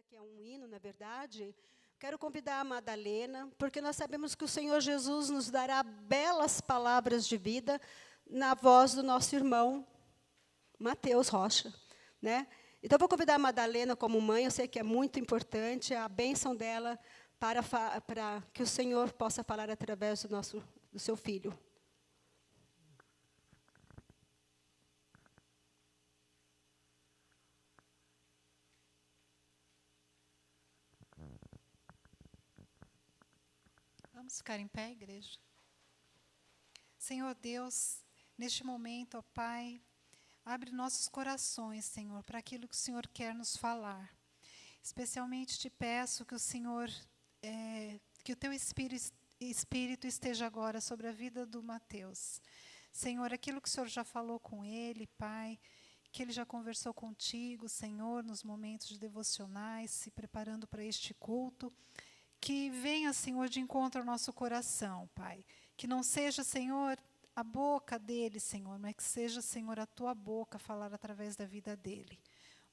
que é um hino, na verdade, quero convidar a Madalena, porque nós sabemos que o Senhor Jesus nos dará belas palavras de vida na voz do nosso irmão Mateus Rocha, né? Então, vou convidar a Madalena como mãe, eu sei que é muito importante a bênção dela para que o Senhor possa falar através do seu filho. Vamos ficar em pé, igreja? Senhor Deus, neste momento, ó Pai, abre nossos corações, Senhor, para aquilo que o Senhor quer nos falar. Especialmente te peço que o Senhor, que o Teu Espírito esteja agora sobre a vida do Mateus. Senhor, aquilo que o Senhor já falou com ele, Pai, que ele já conversou contigo, Senhor, nos momentos de devocionais, se preparando para este culto, que venha, Senhor, de encontro ao nosso coração, Pai. Que não seja, Senhor, a boca dele, Senhor, mas que seja, Senhor, a Tua boca falar através da vida dele.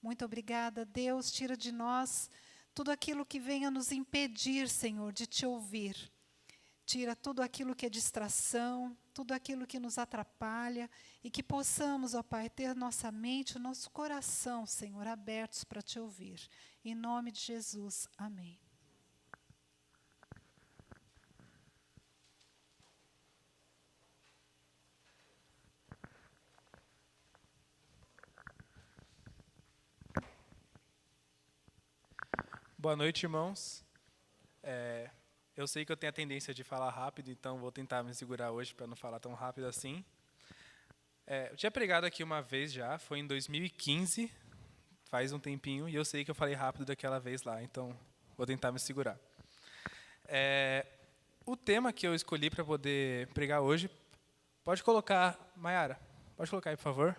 Muito obrigada, Deus. Tira de nós tudo aquilo que venha nos impedir, Senhor, de Te ouvir. Tira tudo aquilo que é distração, tudo aquilo que nos atrapalha e que possamos, ó Pai, ter nossa mente, nosso coração, Senhor, abertos para Te ouvir. Em nome de Jesus. Amém. Boa noite, irmãos. Eu sei que eu tenho a tendência de falar rápido, então vou tentar me segurar hoje para não falar tão rápido assim. Eu tinha pregado aqui uma vez já, foi em 2015, faz um tempinho, e eu sei que eu falei rápido daquela vez lá, então vou tentar me segurar. O tema que eu escolhi para poder pregar hoje, pode colocar, Mayara, pode colocar aí, por favor.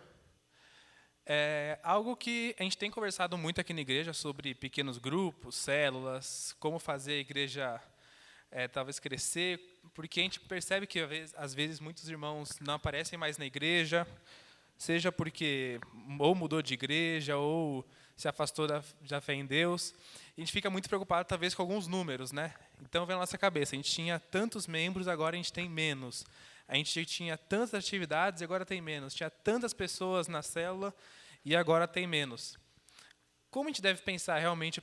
É algo que a gente tem conversado muito aqui na igreja sobre pequenos grupos, células, como fazer a igreja talvez crescer, porque a gente percebe que às vezes muitos irmãos não aparecem mais na igreja, seja porque ou mudou de igreja ou se afastou da fé em Deus. E a gente fica muito preocupado talvez com alguns números, né? Então vem na nossa cabeça, a gente tinha tantos membros, agora a gente tem menos. A gente tinha tantas atividades e agora tem menos. Tinha tantas pessoas na célula e agora tem menos. Como a gente deve pensar realmente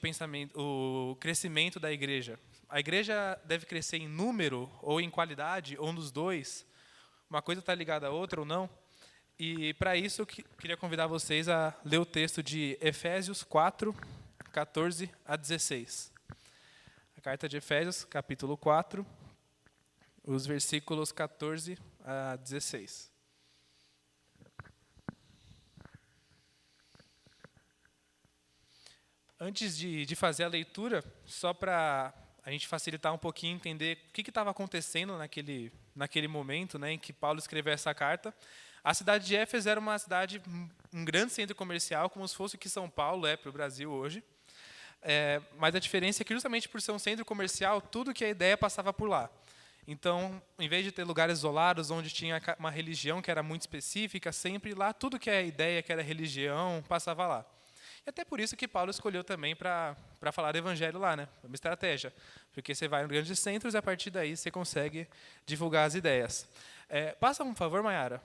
o crescimento da igreja? A igreja deve crescer em número ou em qualidade, ou nos dois? Uma coisa está ligada à outra ou não? E para isso eu queria convidar vocês a ler o texto de Efésios 4, 14 a 16. A carta de Efésios, capítulo 4, os versículos 14 a 16. Antes de fazer a leitura, só para a gente facilitar um pouquinho, entender o que estava acontecendo naquele momento, né, em que Paulo escreveu essa carta, a cidade de Éfeso era uma cidade, um grande centro comercial, como se fosse o que São Paulo é para o Brasil hoje. Mas a diferença é que, justamente por ser um centro comercial, tudo que é ideia passava por lá. Então, em vez de ter lugares isolados, onde tinha uma religião que era muito específica, sempre lá, tudo que é ideia, que era religião, passava lá. E até por isso que Paulo escolheu também para falar do evangelho lá, né? Uma estratégia. Porque você vai em grandes centros e, a partir daí, você consegue divulgar as ideias. Passa um favor, Mayara.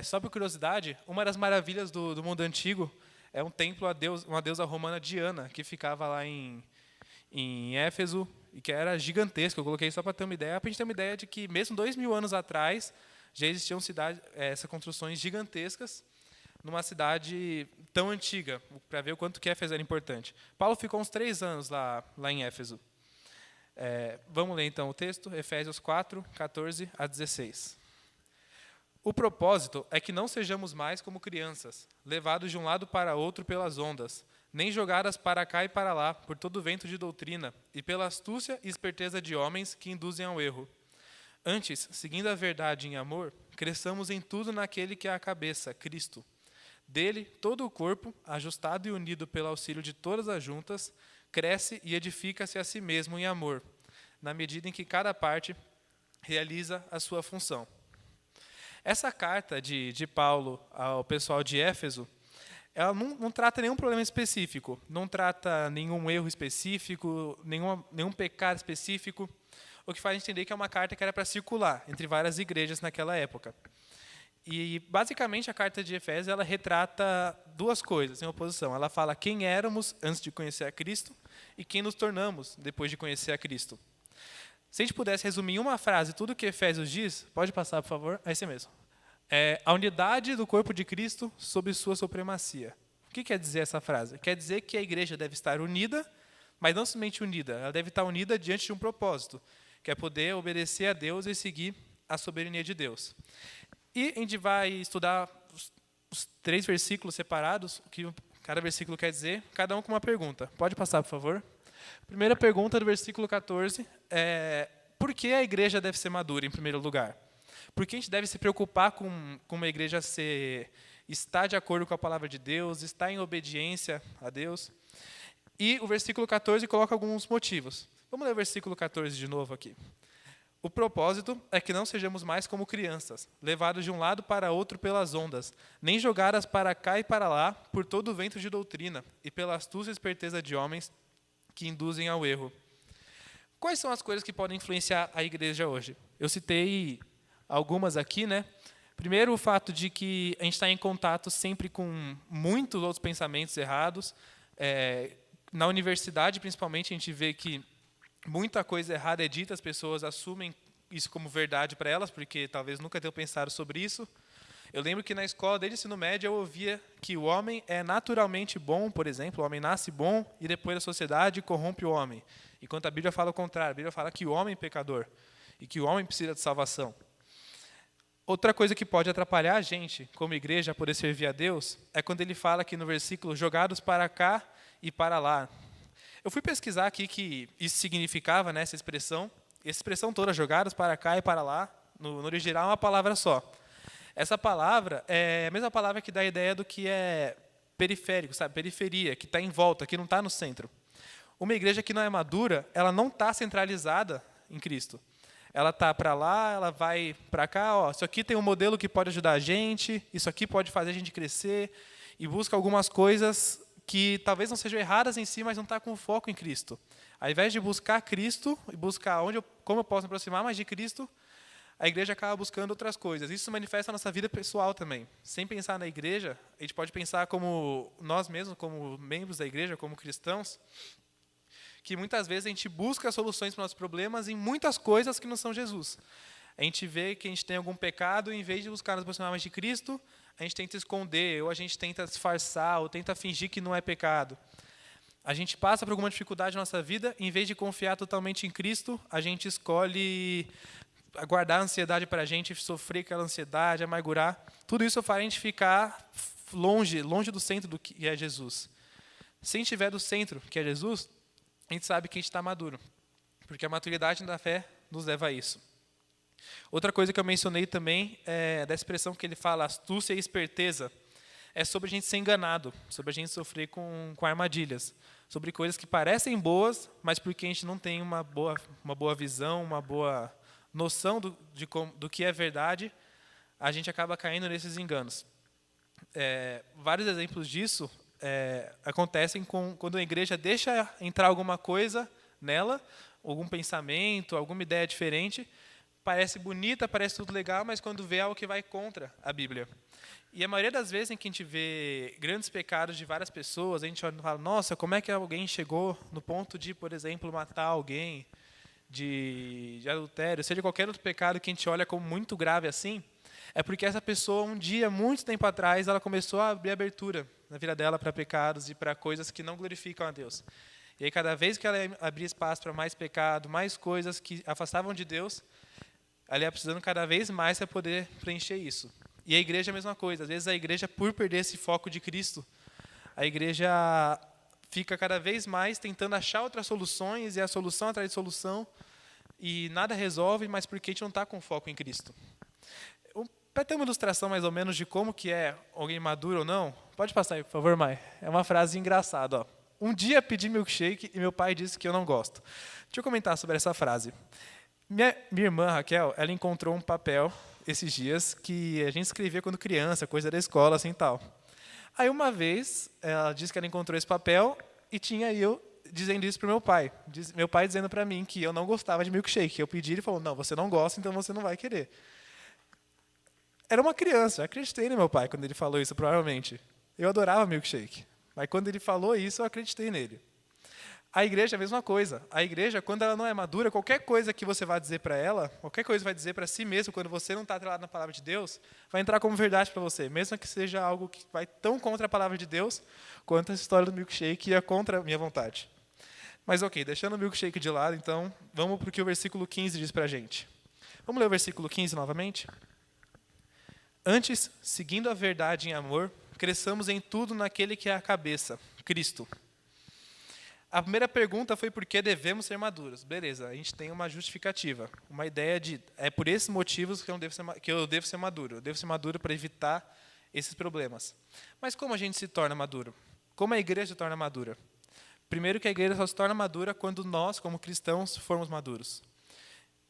Só por curiosidade, uma das maravilhas do mundo antigo é um templo a uma deusa romana, Diana, que ficava lá em Éfeso, e que era gigantesco. Eu coloquei só para ter uma ideia, para a gente ter uma ideia de que, mesmo 2000 anos atrás, já existiam essas construções gigantescas numa cidade tão antiga, para ver o quanto que Éfeso era importante. Paulo ficou uns 3 anos lá em Éfeso. Vamos ler então o texto, Efésios 4, 14 a 16. O propósito é que não sejamos mais como crianças, levados de um lado para outro pelas ondas, nem jogadas para cá e para lá por todo vento de doutrina e pela astúcia e esperteza de homens que induzem ao erro. Antes, seguindo a verdade em amor, cresçamos em tudo naquele que é a cabeça, Cristo. Dele, todo o corpo, ajustado e unido pelo auxílio de todas as juntas, cresce e edifica-se a si mesmo em amor, na medida em que cada parte realiza a sua função. Essa carta de Paulo ao pessoal de Éfeso ela não trata nenhum problema específico, não trata nenhum erro específico, nenhum pecado específico, o que faz a gente entender que é uma carta que era para circular entre várias igrejas naquela época. E, basicamente, a carta de Efésios ela retrata duas coisas em oposição. Ela fala quem éramos antes de conhecer a Cristo e quem nos tornamos depois de conhecer a Cristo. Se a gente pudesse resumir em uma frase tudo o que Efésios diz, pode passar, por favor? É esse mesmo. É a unidade do corpo de Cristo sob sua supremacia. O que quer dizer essa frase? Quer dizer que a igreja deve estar unida, mas não somente unida, ela deve estar unida diante de um propósito, que é poder obedecer a Deus e seguir a soberania de Deus. E a gente vai estudar os 3 versículos separados, o que cada versículo quer dizer, cada um com uma pergunta. Pode passar, por favor? Primeira pergunta do versículo 14 é: por que a igreja deve ser madura, em primeiro lugar? Por que a gente deve se preocupar com uma igreja estar de acordo com a palavra de Deus, estar em obediência a Deus? E o versículo 14 coloca alguns motivos. Vamos ler o versículo 14 de novo aqui. O propósito é que não sejamos mais como crianças, levados de um lado para outro pelas ondas, nem jogadas para cá e para lá por todo o vento de doutrina e pela astúcia e esperteza de homens que induzem ao erro. Quais são as coisas que podem influenciar a igreja hoje? Eu citei algumas aqui, né? Primeiro, o fato de que a gente está em contato sempre com muitos outros pensamentos errados. Na universidade, principalmente, a gente vê que muita coisa errada é dita, as pessoas assumem isso como verdade para elas, porque talvez nunca tenham pensado sobre isso. Eu lembro que na escola, desde o ensino médio, eu ouvia que o homem é naturalmente bom, por exemplo, o homem nasce bom e depois a sociedade corrompe o homem. Enquanto a Bíblia fala o contrário, a Bíblia fala que o homem é pecador e que o homem precisa de salvação. Outra coisa que pode atrapalhar a gente, como igreja, a poder servir a Deus, é quando ele fala aqui no versículo, jogados para cá e para lá. Eu fui pesquisar aqui que isso significava, né, essa expressão toda, jogados para cá e para lá, no original é uma palavra só. Essa palavra é a mesma palavra que dá a ideia do que é periférico, sabe? Periferia, que está em volta, que não está no centro. Uma igreja que não é madura, ela não está centralizada em Cristo. Ela está para lá, ela vai para cá, ó, isso aqui tem um modelo que pode ajudar a gente, isso aqui pode fazer a gente crescer, e busca algumas coisas que talvez não sejam erradas em si, mas não está com foco em Cristo. Ao invés de buscar Cristo e buscar como eu posso me aproximar mais de Cristo, a igreja acaba buscando outras coisas. Isso se manifesta na nossa vida pessoal também. Sem pensar na igreja, a gente pode pensar como nós mesmos, como membros da igreja, como cristãos, que muitas vezes a gente busca soluções para os nossos problemas em muitas coisas que não são Jesus. A gente vê que a gente tem algum pecado, e em vez de buscar nos aproximar mais de Cristo, a gente tenta esconder, ou a gente tenta disfarçar, ou tenta fingir que não é pecado. A gente passa por alguma dificuldade na nossa vida, e em vez de confiar totalmente em Cristo, a gente escolhe guardar a ansiedade para a gente, sofrer aquela ansiedade, amargurar. Tudo isso faz a gente ficar longe do centro do que é Jesus. Se a gente estiver do centro, que é Jesus, a gente sabe que a gente está maduro, porque a maturidade da fé nos leva a isso. Outra coisa que eu mencionei também é da expressão que ele fala, astúcia e esperteza, é sobre a gente ser enganado, sobre a gente sofrer com armadilhas, sobre coisas que parecem boas, mas porque a gente não tem uma boa visão, uma boa noção do que é verdade, a gente acaba caindo nesses enganos. Vários exemplos disso acontecem quando a igreja deixa entrar alguma coisa nela, algum pensamento, alguma ideia diferente, parece bonita, parece tudo legal, mas quando vê algo que vai contra a Bíblia. E a maioria das vezes em que a gente vê grandes pecados de várias pessoas, a gente olha e fala, nossa, como é que alguém chegou no ponto de, por exemplo, matar alguém, de adultério, seja qualquer outro pecado que a gente olha como muito grave assim, é porque essa pessoa, um dia, muito tempo atrás, ela começou a abrir abertura na vida dela para pecados e para coisas que não glorificam a Deus. E aí, cada vez que ela abria espaço para mais pecado, mais coisas que afastavam de Deus, ela ia precisando cada vez mais para poder preencher isso. E a igreja é a mesma coisa. Às vezes a igreja, por perder esse foco de Cristo, a igreja fica cada vez mais tentando achar outras soluções, e a solução atrás de solução, e nada resolve, mas porque a gente não está com foco em Cristo. Para ter uma ilustração mais ou menos de como que é alguém maduro ou não, pode passar aí, por favor, Mai. É uma frase engraçada. Ó. Um dia pedi milkshake e meu pai disse que eu não gosto. Deixa eu comentar sobre essa frase. Minha irmã, Raquel, ela encontrou um papel esses dias que a gente escrevia quando criança, coisa da escola, assim tal. Aí uma vez, ela disse que ela encontrou esse papel e tinha eu dizendo isso para o meu pai. Meu pai dizendo para mim que eu não gostava de milkshake. Eu pedi, ele falou, não, você não gosta, então você não vai querer. Era uma criança, eu acreditei no meu pai quando ele falou isso, provavelmente. Eu adorava milkshake. Mas quando ele falou isso, eu acreditei nele. A igreja é a mesma coisa. A igreja, quando ela não é madura, qualquer coisa que você vai dizer para ela, qualquer coisa que vai dizer para si mesmo, quando você não está atrelado na palavra de Deus, vai entrar como verdade para você, mesmo que seja algo que vai tão contra a palavra de Deus, quanto a história do milkshake ia contra a minha vontade. Mas ok, deixando o milkshake de lado, então, vamos para o que o versículo 15 diz para a gente. Vamos ler o versículo 15 novamente? Antes, seguindo a verdade em amor, cresçamos em tudo naquele que é a cabeça, Cristo. A primeira pergunta foi por que devemos ser maduros. Beleza, a gente tem uma justificativa, uma ideia de, é por esses motivos que eu devo ser maduro. Eu devo ser maduro para evitar esses problemas. Mas como a gente se torna maduro? Como a igreja se torna madura? Primeiro que a igreja só se torna madura quando nós, como cristãos, formos maduros.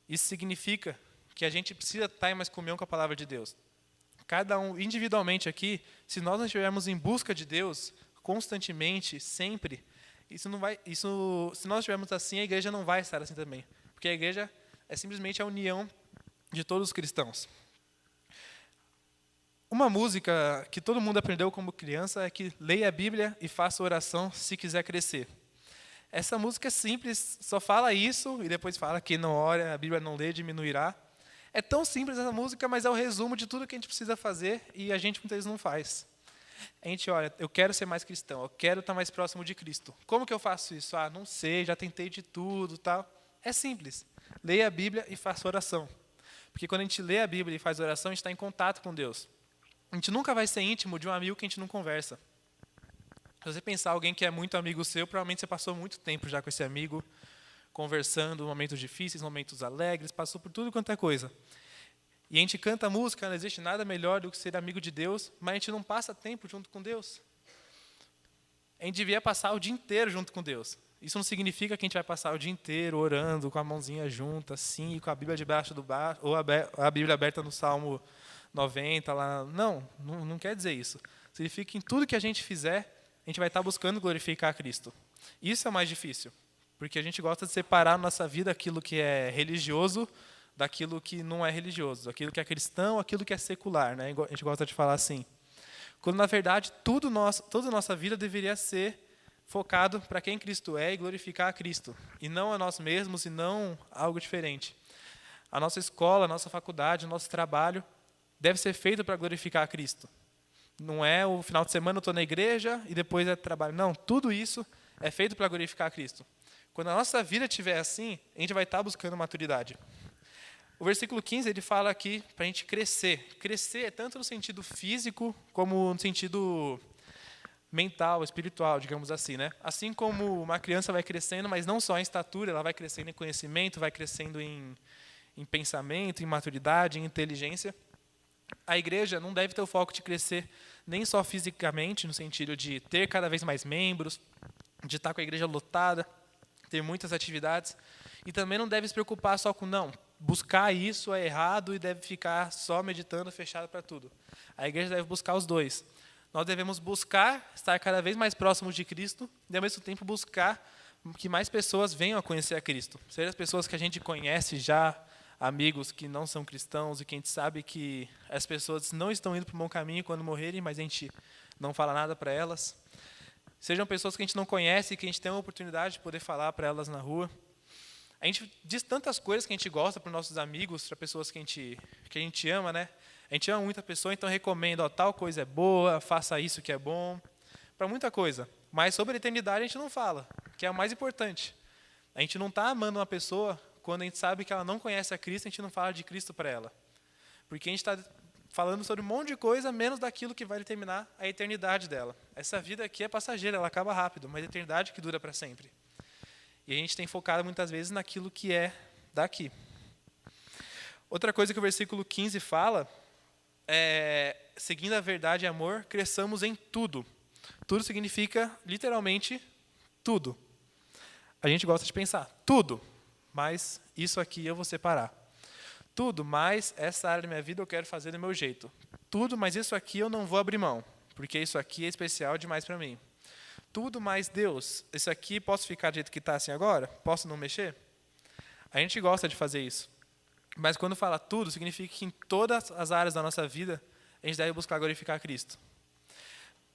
Isso significa que a gente precisa estar em mais comunhão com a palavra de Deus. Cada um individualmente aqui, se nós não estivermos em busca de Deus, constantemente, sempre, se nós estivermos assim, a igreja não vai estar assim também. Porque a igreja é simplesmente a união de todos os cristãos. Uma música que todo mundo aprendeu como criança é que leia a Bíblia e faça oração se quiser crescer. Essa música é simples, só fala isso e depois fala que não ora, a Bíblia não lê, diminuirá. É tão simples essa música, mas é o resumo de tudo que a gente precisa fazer e a gente muitas vezes não faz. A gente olha, eu quero ser mais cristão, eu quero estar mais próximo de Cristo. Como que eu faço isso? Ah, não sei, já tentei de tudo, tal. É simples. Leia a Bíblia e faça oração. Porque quando a gente lê a Bíblia e faz oração, a gente está em contato com Deus. A gente nunca vai ser íntimo de um amigo que a gente não conversa. Se você pensar alguém que é muito amigo seu, provavelmente você passou muito tempo já com esse amigo, conversando, momentos difíceis, momentos alegres, passou por tudo quanto é coisa. E a gente canta música, não existe nada melhor do que ser amigo de Deus, mas a gente não passa tempo junto com Deus. A gente devia passar o dia inteiro junto com Deus. Isso não significa que a gente vai passar o dia inteiro orando, com a mãozinha junta, assim, com a Bíblia debaixo do braço, ou a Bíblia aberta no Salmo 90. Lá. Não quer dizer isso. Significa que em tudo que a gente fizer, a gente vai estar buscando glorificar a Cristo. Isso é o mais difícil, porque a gente gosta de separar na nossa vida aquilo que é religioso daquilo que não é religioso, aquilo que é cristão, aquilo que é secular, né? A gente gosta de falar assim. Quando, na verdade, toda a nossa vida deveria ser focado para quem Cristo é e glorificar a Cristo, e não a nós mesmos, e não algo diferente. A nossa escola, a nossa faculdade, o nosso trabalho deve ser feito para glorificar a Cristo. Não é o final de semana eu estou na igreja e depois é trabalho. Não, tudo isso é feito para glorificar a Cristo. Quando a nossa vida estiver assim, a gente vai estar buscando maturidade. O versículo 15, ele fala aqui para a gente crescer. Crescer é tanto no sentido físico, como no sentido mental, espiritual, digamos assim, né? Assim como uma criança vai crescendo, mas não só em estatura, ela vai crescendo em conhecimento, vai crescendo em pensamento, em maturidade, em inteligência. A igreja não deve ter o foco de crescer nem só fisicamente, no sentido de ter cada vez mais membros, de estar com a igreja lotada, ter muitas atividades, e também não deve se preocupar só com, não, buscar isso é errado e deve ficar só meditando, fechado para tudo. A igreja deve buscar os dois. Nós devemos buscar estar cada vez mais próximos de Cristo e, ao mesmo tempo, buscar que mais pessoas venham a conhecer a Cristo. Seja as pessoas que a gente conhece já, amigos que não são cristãos e que a gente sabe que as pessoas não estão indo para o bom caminho quando morrerem, mas a gente não fala nada para elas. Sejam pessoas que a gente não conhece e que a gente tem a oportunidade de poder falar para elas na rua. A gente diz tantas coisas que a gente gosta para os nossos amigos, para pessoas que a gente ama, né? A gente ama muita pessoa, então recomenda, tal coisa é boa, faça isso que é bom, para muita coisa. Mas sobre a eternidade a gente não fala, que é o mais importante. A gente não está amando uma pessoa quando a gente sabe que ela não conhece a Cristo, a gente não fala de Cristo para ela. Porque a gente está falando sobre um monte de coisa, menos daquilo que vai determinar a eternidade dela. Essa vida aqui é passageira, ela acaba rápido, mas a eternidade que dura para sempre. E a gente tem focado muitas vezes naquilo que é daqui. Outra coisa que o versículo 15 fala é, seguindo a verdade e amor, cresçamos em tudo. Tudo significa, literalmente, tudo. A gente gosta de pensar, tudo, mas isso aqui eu vou separar. Tudo, mas essa área da minha vida eu quero fazer do meu jeito. Tudo, mas isso aqui eu não vou abrir mão. porque isso aqui é especial demais para mim. Tudo mais Deus, isso aqui posso ficar do jeito que está assim agora? Posso não mexer? A gente gosta de fazer isso. Mas quando fala tudo, significa que em todas as áreas da nossa vida, a gente deve buscar glorificar Cristo.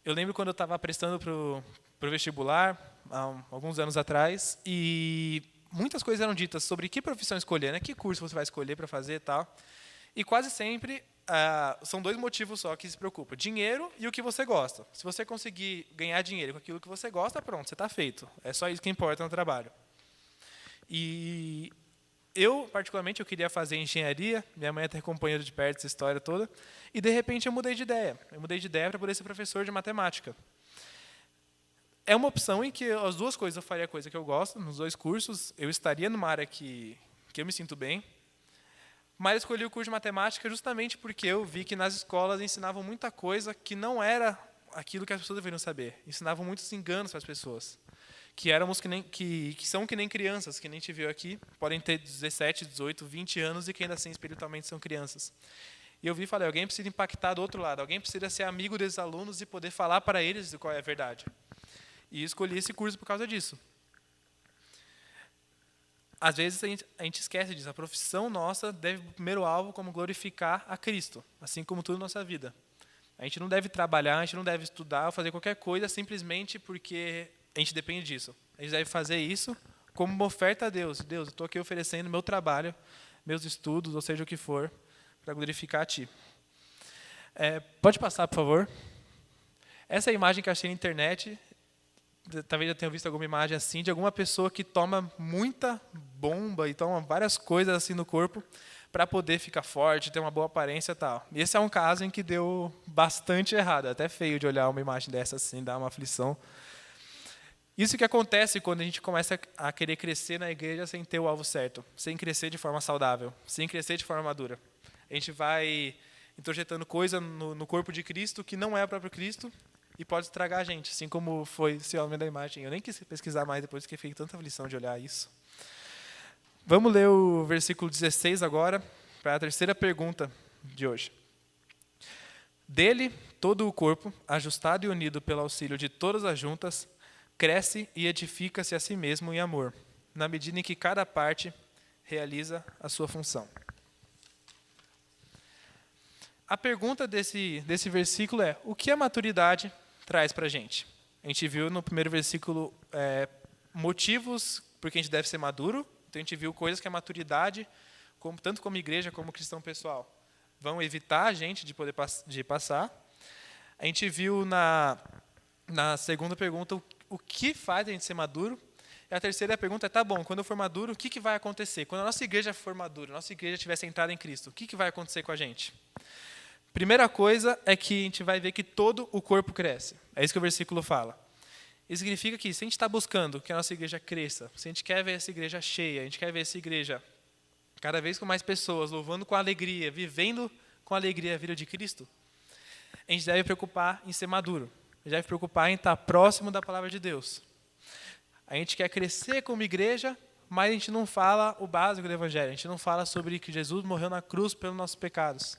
Eu lembro quando eu estava prestando para o vestibular, há alguns anos atrás, e muitas coisas eram ditas sobre que profissão escolher, né? Que curso você vai escolher para fazer e tal. E quase sempre são dois motivos só que se preocupam: dinheiro e o que você gosta. Se você conseguir ganhar dinheiro com aquilo que você gosta, pronto, você está feito. É só isso que importa no trabalho. E eu, particularmente, eu queria fazer engenharia. Minha mãe até acompanhou de perto essa história toda. E, de repente, eu mudei de ideia. Eu mudei de ideia para poder ser professor de matemática. É uma opção em que as duas coisas eu faria a coisa que eu gosto. Nos dois cursos, eu estaria numa área que eu me sinto bem. Mas eu escolhi o curso de matemática justamente porque eu vi que nas escolas ensinavam muita coisa que não era aquilo que as pessoas deveriam saber. Ensinavam muitos enganos para as pessoas. Que são que nem crianças, que nem te viu aqui, podem ter 17, 18, 20 anos e que ainda assim espiritualmente são crianças. E eu vi e falei, alguém precisa impactar do outro lado, alguém precisa ser amigo desses alunos e poder falar para eles qual é a verdade. E escolhi esse curso por causa disso. Às vezes a gente esquece disso, a profissão nossa deve, primeiro alvo, como glorificar a Cristo, assim como tudo na nossa vida. A gente não deve trabalhar, a gente não deve estudar ou fazer qualquer coisa simplesmente porque a gente depende disso. A gente deve fazer isso como uma oferta a Deus. Deus, eu estou aqui oferecendo meu trabalho, meus estudos, ou seja o que for, para glorificar a Ti. Pode passar, por favor. Essa é a imagem que eu achei na internet. Talvez já tenha visto alguma imagem assim, de alguma pessoa que toma muita bomba e toma várias coisas assim no corpo para poder ficar forte, ter uma boa aparência e tal. E esse é um caso em que deu bastante errado. É até feio de olhar uma imagem dessa assim, dá uma aflição. Isso que acontece quando a gente começa a querer crescer na igreja sem ter o alvo certo, sem crescer de forma saudável, sem crescer de forma madura. A gente vai introjetando coisa no corpo de Cristo que não é o próprio Cristo e pode estragar a gente, assim como foi esse homem da imagem. Eu nem quis pesquisar mais depois que fiquei tanta aflição de olhar isso. Vamos ler o versículo 16 agora, para a terceira pergunta de hoje. Dele, todo o corpo, ajustado e unido pelo auxílio de todas as juntas, cresce e edifica-se a si mesmo em amor, na medida em que cada parte realiza a sua função. A pergunta desse versículo é: o que a maturidade traz para a gente? A gente viu no primeiro versículo motivos por que a gente deve ser maduro. Então a gente viu coisas que a maturidade, tanto como igreja como cristão pessoal, vão evitar a gente de passar. A gente viu na segunda pergunta o que faz a gente ser maduro. E a terceira pergunta é: tá bom, quando eu for maduro, o que vai acontecer? Quando a nossa igreja for madura, a nossa igreja tiver centrada em Cristo, o que vai acontecer com a gente? Primeira coisa é que a gente vai ver que todo o corpo cresce. É isso que o versículo fala. Isso significa que se a gente está buscando que a nossa igreja cresça, se a gente quer ver essa igreja cheia, a gente quer ver essa igreja cada vez com mais pessoas, louvando com alegria, vivendo com alegria a vida de Cristo, a gente deve preocupar em ser maduro. A gente deve preocupar em estar próximo da palavra de Deus. A gente quer crescer como igreja, mas a gente não fala o básico do evangelho. A gente não fala sobre que Jesus morreu na cruz pelos nossos pecados.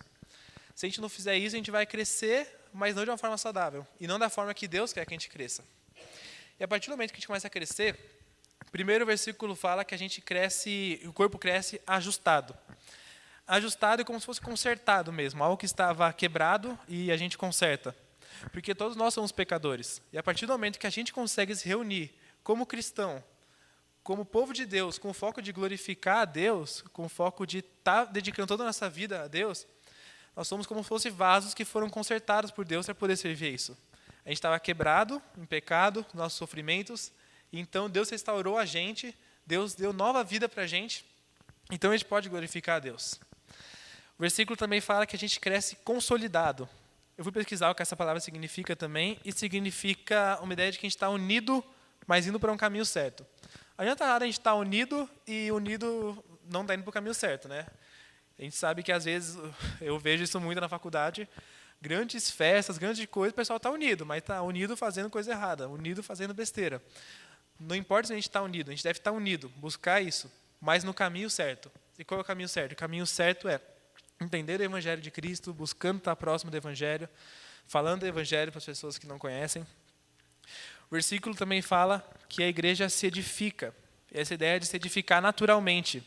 Se a gente não fizer isso, a gente vai crescer, mas não de uma forma saudável. E não da forma que Deus quer que a gente cresça. E a partir do momento que a gente começa a crescer, o primeiro versículo fala que a gente cresce, o corpo cresce ajustado. Ajustado é como se fosse consertado mesmo, algo que estava quebrado e a gente conserta. Porque todos nós somos pecadores. E a partir do momento que a gente consegue se reunir como cristão, como povo de Deus, com o foco de glorificar a Deus, com o foco de estar dedicando toda a nossa vida a Deus, nós somos como se fossem vasos que foram consertados por Deus para poder servir a isso. A gente estava quebrado, em pecado, nossos sofrimentos, e então Deus restaurou a gente, Deus deu nova vida para a gente, então a gente pode glorificar a Deus. O versículo também fala que a gente cresce consolidado. Eu fui pesquisar o que essa palavra significa também, e significa uma ideia de que a gente está unido, mas indo para um caminho certo. Não adianta nada a gente estar unido e unido não está indo para o caminho certo, né? A gente sabe que às vezes, eu vejo isso muito na faculdade, grandes festas, grandes coisas, o pessoal está unido, mas está unido fazendo coisa errada, unido fazendo besteira. Não importa se a gente está unido, a gente deve estar unido, buscar isso, mas no caminho certo. E qual é o caminho certo? O caminho certo é entender o Evangelho de Cristo, buscando estar próximo do Evangelho, falando do evangelho para as pessoas que não conhecem. O versículo também fala que a igreja se edifica. Essa ideia de se edificar naturalmente.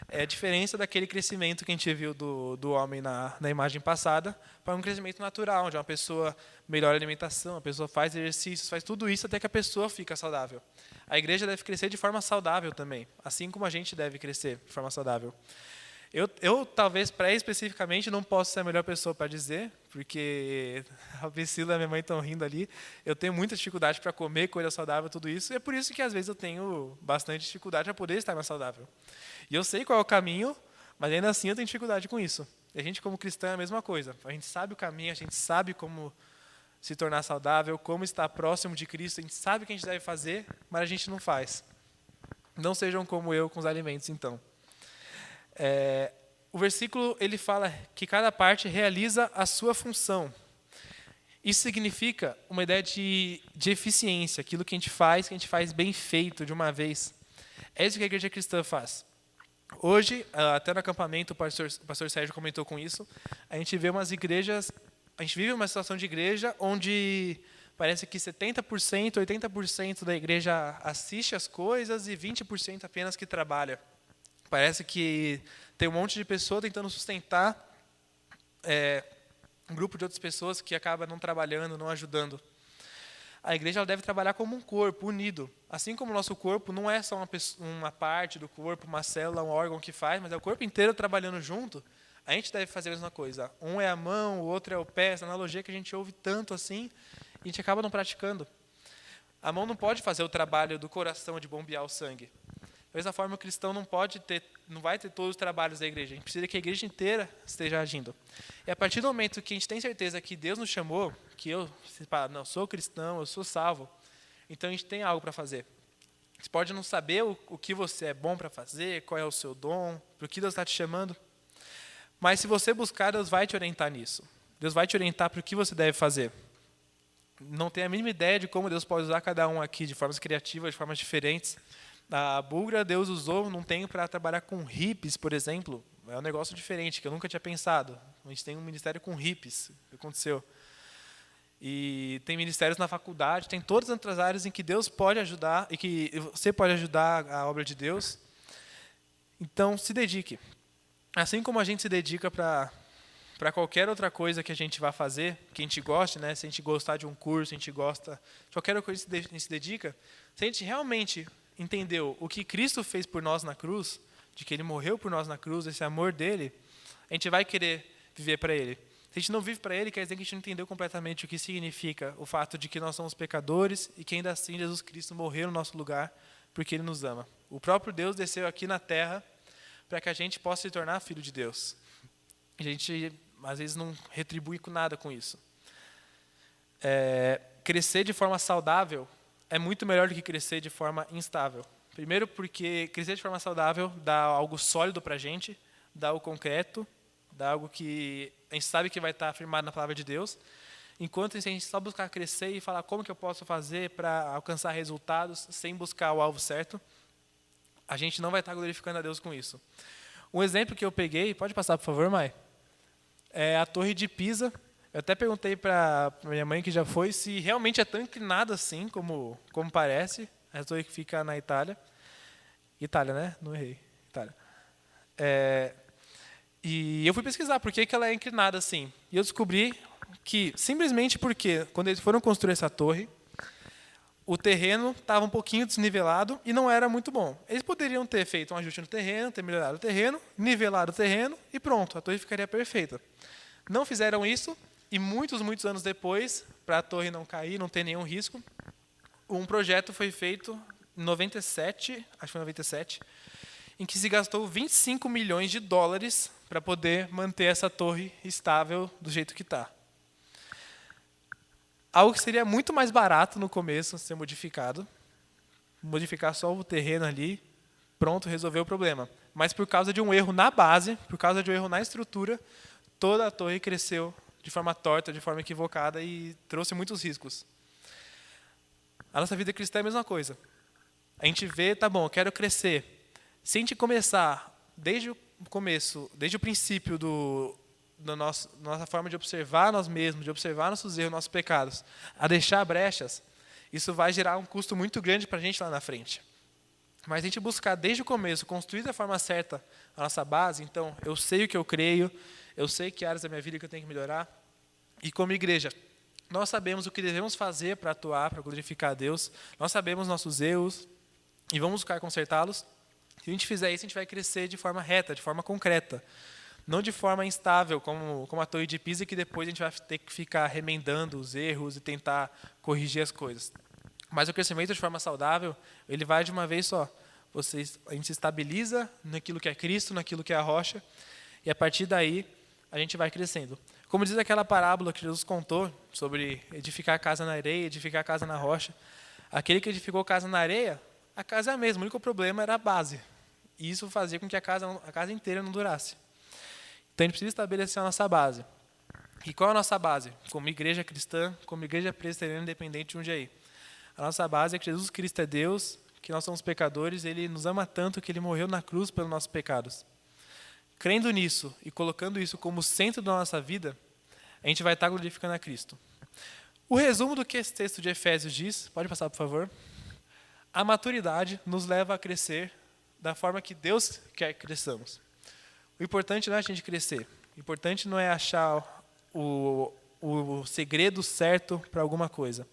É a diferença daquele crescimento que a gente viu do homem na imagem passada para um crescimento natural, onde uma pessoa melhora a alimentação, a pessoa faz exercícios, faz tudo isso até que a pessoa fica saudável. A igreja deve crescer de forma saudável também, assim como a gente deve crescer de forma saudável. Eu talvez, especificamente, não posso ser a melhor pessoa para dizer, porque a Priscila e a minha mãe estão rindo ali. Eu tenho muita dificuldade para comer coisa saudável, tudo isso, e é por isso que, às vezes, eu tenho bastante dificuldade para poder estar mais saudável. E eu sei qual é o caminho, mas ainda assim eu tenho dificuldade com isso. E a gente, como cristão, é a mesma coisa. A gente sabe o caminho, a gente sabe como se tornar saudável, como estar próximo de Cristo, a gente sabe o que a gente deve fazer, mas a gente não faz. Não sejam como eu com os alimentos, então. O versículo ele fala que cada parte realiza a sua função. Isso significa uma ideia de eficiência, aquilo que a gente faz bem feito de uma vez. É isso que a igreja cristã faz. Hoje, até no acampamento, o pastor Sérgio comentou com isso, a gente vê umas igrejas, a gente vive uma situação de igreja onde parece que 70%, 80% da igreja assiste as coisas e 20% apenas que trabalha. Parece que tem um monte de pessoas tentando sustentar um grupo de outras pessoas que acaba não trabalhando, não ajudando. A igreja ela deve trabalhar como um corpo, unido. Assim como o nosso corpo não é só uma parte do corpo, uma célula, um órgão que faz, mas é o corpo inteiro trabalhando junto, a gente deve fazer a mesma coisa. Um é a mão, o outro é o pé, essa analogia que a gente ouve tanto assim, e a gente acaba não praticando. A mão não pode fazer o trabalho do coração de bombear o sangue. Da mesma forma, o cristão não vai ter todos os trabalhos da igreja. A gente precisa que a igreja inteira esteja agindo. E a partir do momento que a gente tem certeza que Deus nos chamou, que eu sou cristão, eu sou salvo, então a gente tem algo para fazer. Você pode não saber o que você é bom para fazer, qual é o seu dom, para o que Deus está te chamando, mas se você buscar, Deus vai te orientar nisso. Deus vai te orientar para o que você deve fazer. Não tenho a mínima ideia de como Deus pode usar cada um aqui de formas criativas, de formas diferentes. A Bulgra, Deus usou num tempo para trabalhar com hippies, por exemplo. É um negócio diferente, que eu nunca tinha pensado. A gente tem um ministério com hippies, o que aconteceu. E tem ministérios na faculdade, tem todas as outras áreas em que Deus pode ajudar e que você pode ajudar a obra de Deus. Então, se dedique. Assim como a gente se dedica para qualquer outra coisa que a gente vá fazer, que a gente goste, né? Se a gente gostar de um curso, se a gente gosta de qualquer coisa que a gente se dedica, se a gente realmente entendeu o que Cristo fez por nós na cruz, de que Ele morreu por nós na cruz, esse amor dele, a gente vai querer viver para Ele. Se a gente não vive para Ele, quer dizer que a gente não entendeu completamente o que significa o fato de que nós somos pecadores e que ainda assim Jesus Cristo morreu no nosso lugar porque Ele nos ama. O próprio Deus desceu aqui na terra para que a gente possa se tornar filho de Deus. A gente, às vezes, não retribui com nada com isso. Crescer de forma saudável é muito melhor do que crescer de forma instável. Primeiro porque crescer de forma saudável dá algo sólido para a gente, dá algo concreto, dá algo que a gente sabe que vai estar afirmado na palavra de Deus. Enquanto a gente só buscar crescer e falar como que eu posso fazer para alcançar resultados sem buscar o alvo certo, a gente não vai estar glorificando a Deus com isso. Um exemplo que eu peguei, pode passar por favor, Mai? É a Torre de Pisa. Eu até perguntei para minha mãe, que já foi, se realmente é tão inclinada assim, como parece. A torre que fica na Itália. Itália, né? Não errei. Itália. E eu fui pesquisar por que ela é inclinada assim. E eu descobri que, simplesmente porque, quando eles foram construir essa torre, o terreno estava um pouquinho desnivelado e não era muito bom. Eles poderiam ter feito um ajuste no terreno, ter melhorado o terreno, nivelado o terreno e pronto, a torre ficaria perfeita. Não fizeram isso. E muitos anos depois, para a torre não cair, não ter nenhum risco, um projeto foi feito em 97, acho que foi 97, em que se gastou 25 milhões de dólares para poder manter essa torre estável do jeito que está. Algo que seria muito mais barato no começo ser modificado, modificar só o terreno ali, pronto, resolveu o problema. Mas por causa de um erro na base, por causa de um erro na estrutura, toda a torre cresceu de forma torta, de forma equivocada e trouxe muitos riscos. A nossa vida cristã é a mesma coisa. A gente vê, tá bom, eu quero crescer. Se a gente começar desde o começo, desde o princípio nossa forma de observar nós mesmos, de observar nossos erros, nossos pecados, a deixar brechas, isso vai gerar um custo muito grande para a gente lá na frente. Mas a gente buscar desde o começo, construir da forma certa a nossa base, então eu sei o que eu creio, eu sei que áreas da minha vida que eu tenho que melhorar, e como igreja, nós sabemos o que devemos fazer para atuar, para glorificar a Deus, nós sabemos nossos erros e vamos buscar consertá-los. Se a gente fizer isso, a gente vai crescer de forma reta, de forma concreta, não de forma instável, como a Torre de Pisa, que depois a gente vai ter que ficar remendando os erros e tentar corrigir as coisas. Mas o crescimento de forma saudável, ele vai de uma vez só. A gente se estabiliza naquilo que é Cristo, naquilo que é a rocha, e a partir daí a gente vai crescendo. Como diz aquela parábola que Jesus contou sobre edificar a casa na areia, edificar a casa na rocha, aquele que edificou a casa na areia, a casa é a mesma, o único problema era a base. E isso fazia com que a casa inteira não durasse. Então a gente precisa estabelecer a nossa base. E qual é a nossa base? Como igreja cristã, como igreja presbiteriana independente de Jundiaí. A nossa base é que Jesus Cristo é Deus, que nós somos pecadores, Ele nos ama tanto que Ele morreu na cruz pelos nossos pecados. Crendo nisso e colocando isso como centro da nossa vida, a gente vai estar glorificando a Cristo. O resumo do que esse texto de Efésios diz, pode passar, por favor? A maturidade nos leva a crescer da forma que Deus quer que cresçamos. O importante não é a gente crescer. O importante não é achar o segredo certo para alguma coisa.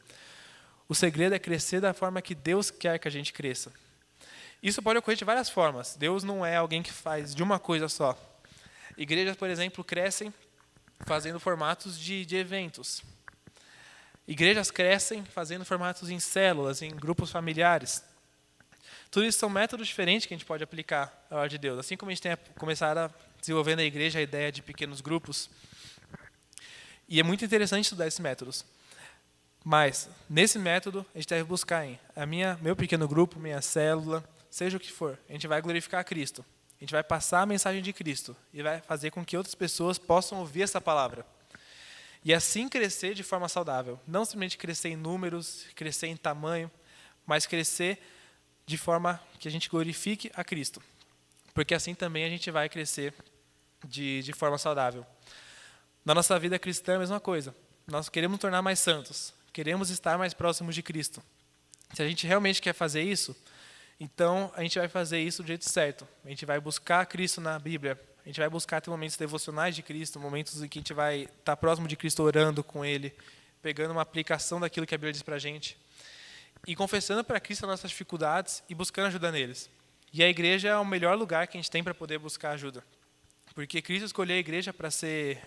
O segredo é crescer da forma que Deus quer que a gente cresça. Isso pode ocorrer de várias formas. Deus não é alguém que faz de uma coisa só. Igrejas, por exemplo, crescem fazendo formatos de eventos. Igrejas crescem fazendo formatos em células, em grupos familiares. Tudo isso são métodos diferentes que a gente pode aplicar à hora de Deus. Assim como a gente tem começado a desenvolver na igreja a ideia de pequenos grupos. E é muito interessante estudar esses métodos. Mas, nesse método, a gente deve buscar meu pequeno grupo, minha célula, seja o que for. A gente vai glorificar a Cristo. A gente vai passar a mensagem de Cristo e vai fazer com que outras pessoas possam ouvir essa palavra. E assim crescer de forma saudável. Não simplesmente crescer em números, crescer em tamanho, mas crescer de forma que a gente glorifique a Cristo. Porque assim também a gente vai crescer de forma saudável. Na nossa vida cristã é a mesma coisa. Nós queremos nos tornar mais santos. Queremos estar mais próximos de Cristo. Se a gente realmente quer fazer isso, então a gente vai fazer isso do jeito certo. A gente vai buscar Cristo na Bíblia. A gente vai buscar ter momentos devocionais de Cristo, momentos em que a gente vai estar próximo de Cristo orando com Ele, pegando uma aplicação daquilo que a Bíblia diz para a gente, e confessando para Cristo as nossas dificuldades e buscando ajuda neles. E a igreja é o melhor lugar que a gente tem para poder buscar ajuda. Porque Cristo escolheu a igreja para ser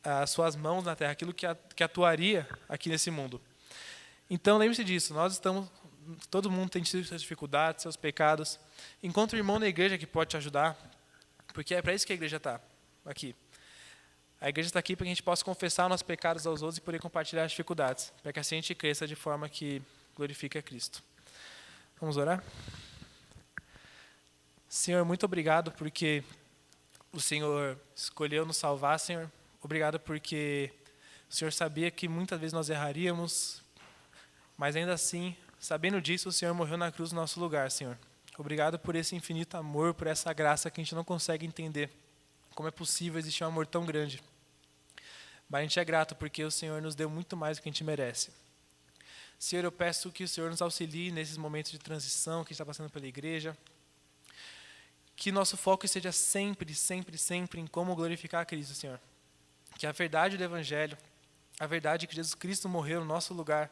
as suas mãos na terra, aquilo que atuaria aqui nesse mundo. Então, lembre-se disso, todo mundo tem suas dificuldades, seus pecados. Encontre um irmão na igreja que pode te ajudar, porque é para isso que a igreja está aqui. A igreja está aqui para que a gente possa confessar os nossos pecados aos outros e poder compartilhar as dificuldades, para que assim a gente cresça de forma que glorifique a Cristo. Vamos orar? Senhor, muito obrigado porque o Senhor escolheu nos salvar, Senhor. Obrigado porque o Senhor sabia que muitas vezes nós erraríamos, mas ainda assim, sabendo disso, o Senhor morreu na cruz no nosso lugar, Senhor. Obrigado por esse infinito amor, por essa graça que a gente não consegue entender. Como é possível existir um amor tão grande? Mas a gente é grato porque o Senhor nos deu muito mais do que a gente merece. Senhor, eu peço que o Senhor nos auxilie nesses momentos de transição que a gente está passando pela igreja. Que nosso foco seja sempre, sempre, sempre em como glorificar a Cristo, Senhor. Que a verdade do Evangelho, a verdade que Jesus Cristo morreu no nosso lugar,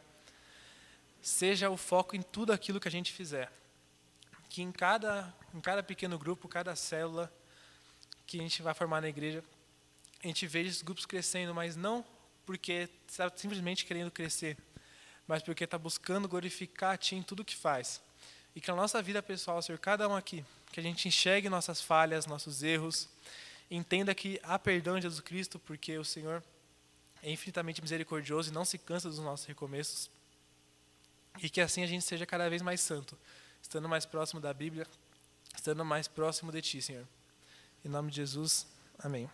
seja o foco em tudo aquilo que a gente fizer. Que em cada pequeno grupo, cada célula que a gente vai formar na igreja, a gente veja esses grupos crescendo, mas não porque está simplesmente querendo crescer, mas porque está buscando glorificar a Ti em tudo que faz. E que na nossa vida pessoal, Senhor, cada um aqui, que a gente enxergue nossas falhas, nossos erros, entenda que há perdão em Jesus Cristo, porque o Senhor é infinitamente misericordioso e não se cansa dos nossos recomeços. E que assim a gente seja cada vez mais santo, estando mais próximo da Bíblia, estando mais próximo de Ti, Senhor. Em nome de Jesus, amém.